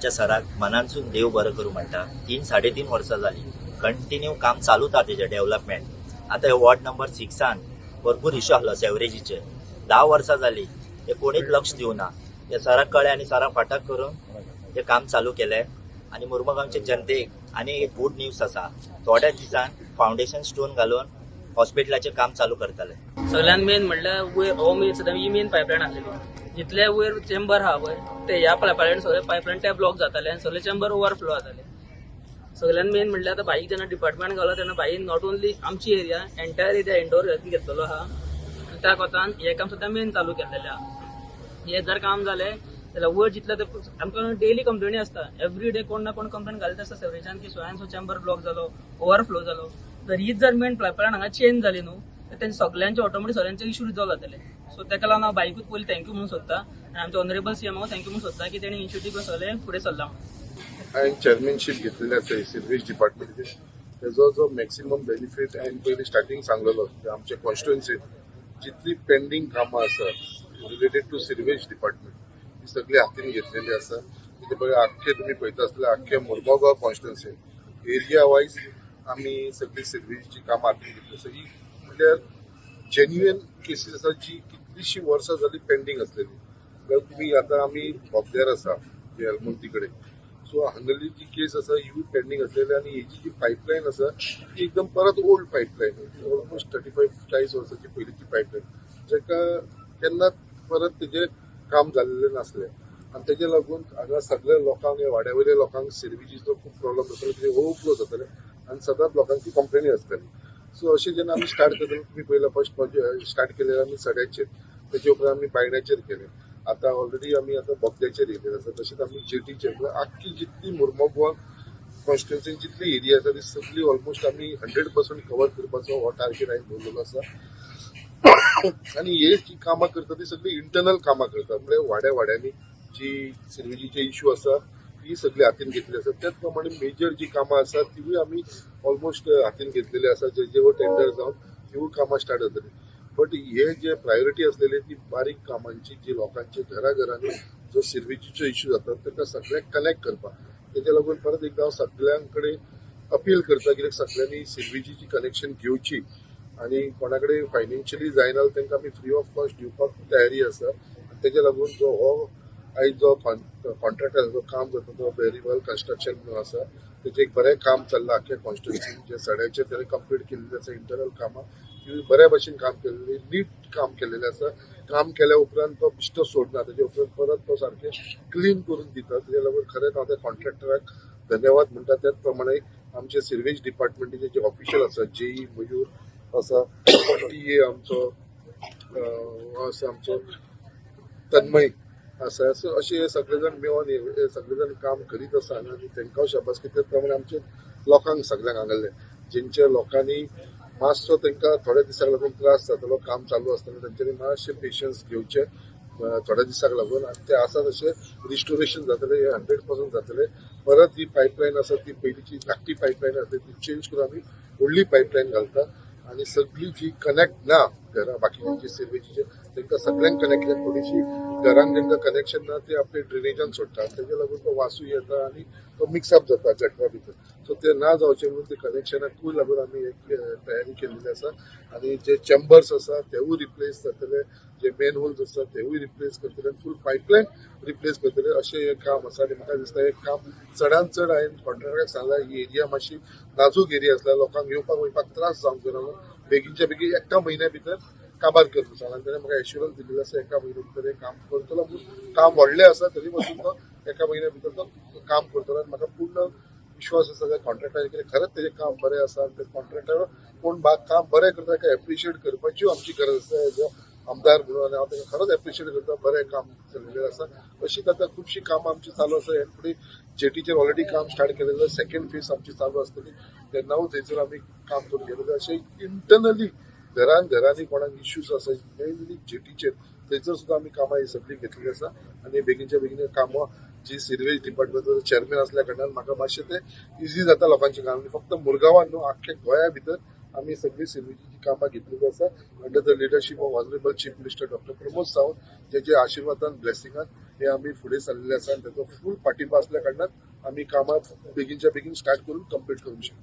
च्या सराक मनानसून देव बरं करू म्हणटा 3-3.5 वर्सां जाली कंटिन्यू काम चालूच आहा तेजें डेव्हलपमेंट। आता हे वॉर्ड नंबर 6 भरपूर इश्यू आसलो सेवरेजीचे 10 वर्सां जाली ते कोणीच लक्ष दिवना। हे सराक कळ्ळें आनी सराक फाटाक करून हे काम चालू केलें आनी मुर्मगांवचे जनतेक आनी एक गुड न्यूज आसा, थोड्या दिसान फावंडेशन स्टोन घालून हॉस्पिटलाचें काम चालू करतले। सगळ्यात मेन म्हणल्यार वयर हो मेन सद्या ही मेन पायपलायन आसलेली, जितले वयर चेंबर आहा पळय ते ह्या पायपलायन सगळे पायपलायन ते ब्लॉक जाताले आनी सगळे चेंबर ओवरफ्लो जाताले। सगळ्यात मेन म्हणल्यार आतां भाईक जेन्ना डिपार्टमेंट घालो तेन्ना भाईन नॉट ओन्ली आमची एरिया एंटायर एरिया इंडोर घेतलेलो आहा, त्या कोतान हे काम सुद्दां मेन चालू केलेलें आहा। हे जर काम जालें जाल्यार वयर जितले ते आमकां डेली कंप्लेनी आसता, एवरी डे कोण ना कोण कंप्लेन घालता आसता सेवरेजान की सो चेंबर ब्लॉक जालो, ओवरफ्लो जालो। जर हीच जर मेन पायपलायन हांगा चेंज जाली न्हू तर तेंचे सगळ्यांचे ऑटोमॅटीक सगळ्यांचे इश्यू रिजॉल्व जातले। सो ताका लागून हांव बाईकूच पयलीं थँक्यू म्हणून सोदता आनी आमच्या ऑनरेबल सीएम हांव थँक्यू म्हणून सोदता की तेणी इनिशिएटीव सगळें फुडें सरला। हांवें चेअरमॅनशीप घेतलेली आसा सिरवेज डिपार्टमेंटाचे, तेजो जो मॅक्सिमम बेनिफीट हांवें पयलीं स्टार्टींग सांगलेलो की आमच्या कॉन्स्टिट्युएन्सीत जितली पेंडींग कामां आसा रिलेटेड टू सिरवेज डिपार्टमेंट ती सगळी हातीन घेतलेली आसा। कितें पळय आख्खे तुमी पळयता आसतले आख्खे मुरगांव कॉन्स्टिट्युएन्सी एरिया वायज आमी सगळी सिरवेजीची कामां हातीन घेतली आसा। ही म्हणल्यार जेन्युइन केसीस आसा जी कितलीशीं वर्सां जाली पेंडींग आसलेली। जाल्यार तुमी आतां आमी बोगद्यार आसा एलमोंती कडेन, सो हांगली जी केस आसा ही पेंडींग आसलेली आनी हेची जी पायपलायन आसा ती एकदम परत ओल्ड पायपलायन ऑलमोस्ट 35-40 वर्सांची पयलींची पायपलायन जाका केन्नाच परत तेजें काम जाल्लें नासलें आनी तेजे लागून हांगा सगळ्या लोकांक वाड्यावयल्या लोकांक सिरवेजीचो खूब प्रॉब्लम जातालो, कितें ओवरफ्लो जाताले आनी सदांच लोकांची कंप्लेनी आसताली। सो अशें जेन्ना आमी स्टार्ट करतले तुमी पयला फर्स्ट स्टार्ट केलें आमी सड्याचेर, तेजे उपरांत आमी बायण्याचेर केलें, आतां ऑलरेडी आमी आतां बोगद्याचेर येयलेले आसा, तशेंच आमी जेटीचेर आख्खी जितली मुर्मगांव कॉन्स्टिट्युएन्सीन जितली एरिया आसा ती सगळी ऑलमोस्ट आमी 100% कवर करपाचो हो टार्गेट हांवें दवरलेलो आसा। आनी हे जी कामां करता ती सगळी इंटरनल कामां करता, म्हणजे वाड्या वाड्यांनी जी सिरवेजीचे इश्यू आसा ही सगळी हातीन घेतली आसा। त्याच प्रमाणे मेजर जी कामां आसा तिवूय आमी ऑलमोस्ट हातीन घेतलेली आसा, जे टेंडर जावन तिवूय कामां स्टार्ट जातली। बट हे जे प्रायोरिटी असलेली ती बारीक कामांची जी लोकांचे घराघरांनी जो सिरवेजीचो इश्यू जाता ताका सगळ्यांक कनेक्ट करपाक, तेच्या लागून परत एकदा हांव सगळ्यांकडे अपील करता की सगळ्यांनी सिरवेजीची कनेक्शन घेवची आनी कोणाकडे फायनान्शियली जायना तांकां आमी फ्री ऑफ कॉस्ट दिवपाक तयारी आसा। तेच्या लागून जो हो आयज जो कॉन्ट्रॅक्टर जो काम करता तो बेरीवल कन्स्ट्रक्शन म्हणून आसा, तेजें एक बरें काम चल्लां आख्या कॉन्स्टिट्युएन्सीन, जे सड्याचेर तेणें कंप्लीट केल्लेली आसा इंटरनल कामां ती बऱ्या भशेन काम केलेली नीट काम केलेलें आसा। काम केल्या उपरांत तो बिश्तो सोडना, तेजे उपरांत परत तो सारकें क्लीन करून दिता, तेच्या लागून खरेंच हांव त्या कॉन्ट्रॅक्टराक धन्यवाद म्हणटा। त्याच प्रमाणे आमचे सिरवेज डिपार्टमेंटाचे जे ऑफिशियल आसा जेई मयूर आसा, टीए आमचो आसा आमचो तन्मय आसा, अशे हे सगळे जाण मेळोन हे सगळे जाण काम करीत आसा आनी तांकां शाबास की त्याच प्रमाणे आमचे लोकांक सगळ्यांक हांगले जेंच्या लोकांनी मातसो तांकां थोड्या दिसाक लागून त्रास जातालो काम चालू आसतना, तांच्यांनी मातशे पेशन्स घेवचे थोड्या दिसाक लागून, आनी ते आसा तशें रिस्टोरेशन जातलें, 100% जातलें। परत ही पायपलायन आसा ती पयलींची धाकटी पायपलायन आसा ती चेंज करून आमी व्हडली पायपलायन घालता आनी सगळी जी कनेक्ट ना घरां बाकीचे सिरवेजीचे तांकां सगळ्यांक कनेक्शन, थोडीशी घरांक तांकां कनेक्शन ना ते आपले ड्रेनेजान सोडटात, तेच्या लागून तो वासूय येता आनी तो मिक्सअप जाता गटरा भितर, सो ते ना जावचे म्हणून ते कनेक्शनाकूय लागून आमी एक तयारी केल्ली आसा। आनी जे चेंबर्स आसा तेवूय रिप्लेस जातले, जे मेन होल्स आसा तेवूय रिप्लेस करतले, फूल पायपलायन रिप्लेस करतले, अशें हे काम आसा। आनी म्हाका दिसता हे काम चडांत चड हांवें कॉन्ट्रॅक्टराक सांगला ही एरिया मातशी नाजूक एरिया आसल्या लोकांक येवपाक वयपाक त्रास जावंक ना, बेगीनच्या बेगीन एका म्हयन्या भितर काबार करता सांगला, ताणें म्हाका एश्युरन्स दिल्लेलो आसा एका म्हयन्या भितर हे काम करतलो म्हणून। काम व्हडलें आसा तरी पासून तो एका म्हयन्या भितर तो काम करतलो आनी म्हाका पूर्ण विश्वास आसा त्या कॉन्ट्रॅक्टराचेर, कितें खरेंच तेजें काम बरें आसा आनी ते कॉन्ट्रॅक्टर कोण काम बरें करता ताका एप्रिशिएट करपाची आमची गरज आसा एज आमदार म्हणून, आनी हांव ताका खरोच एप्रिशिएट करता, बरें काम चलिल्लें आसा। अशीच आतां खुबशीं कामां आमची चालू आसा, हे फुडें जेटीचेर ऑलरेडी काम स्टार्ट केलेलें, सेकंड फेज आमची चालू आसतली, तेन्नाय थंयसर आमी काम करून गेलेले। अशें इंटरनली घरांनी कोणाक इश्यूज आसा मेनली जेटीचेर थंयसर सुद्दां आमी कामां ही सगळी घेतलेली आसा। आनी बेगीनच्या बेगीन कामां जी सिरवेज डिपार्टमेंटाचो चेअरमॅन असल्या कारणान म्हाका मातशें ते इजी जाता लोकांची काम, फक्त मुरगांवान न्हू आख्ख्या गोंया भितर आमी सगळी सिरवेजीची कामां घेतलेली आसा under the leadership of honourable chief minister doctor Pramod Sawant, जेचे आशिर्वादान ब्लेसिंगान हे आम्ही फुडें सरलेले आसा आनी ताचो फूल पाठिंबा असल्या कारणान आम्ही कामां बेगीनच्या बेगीन स्टार्ट करून कंप्लीट करूंक शकता.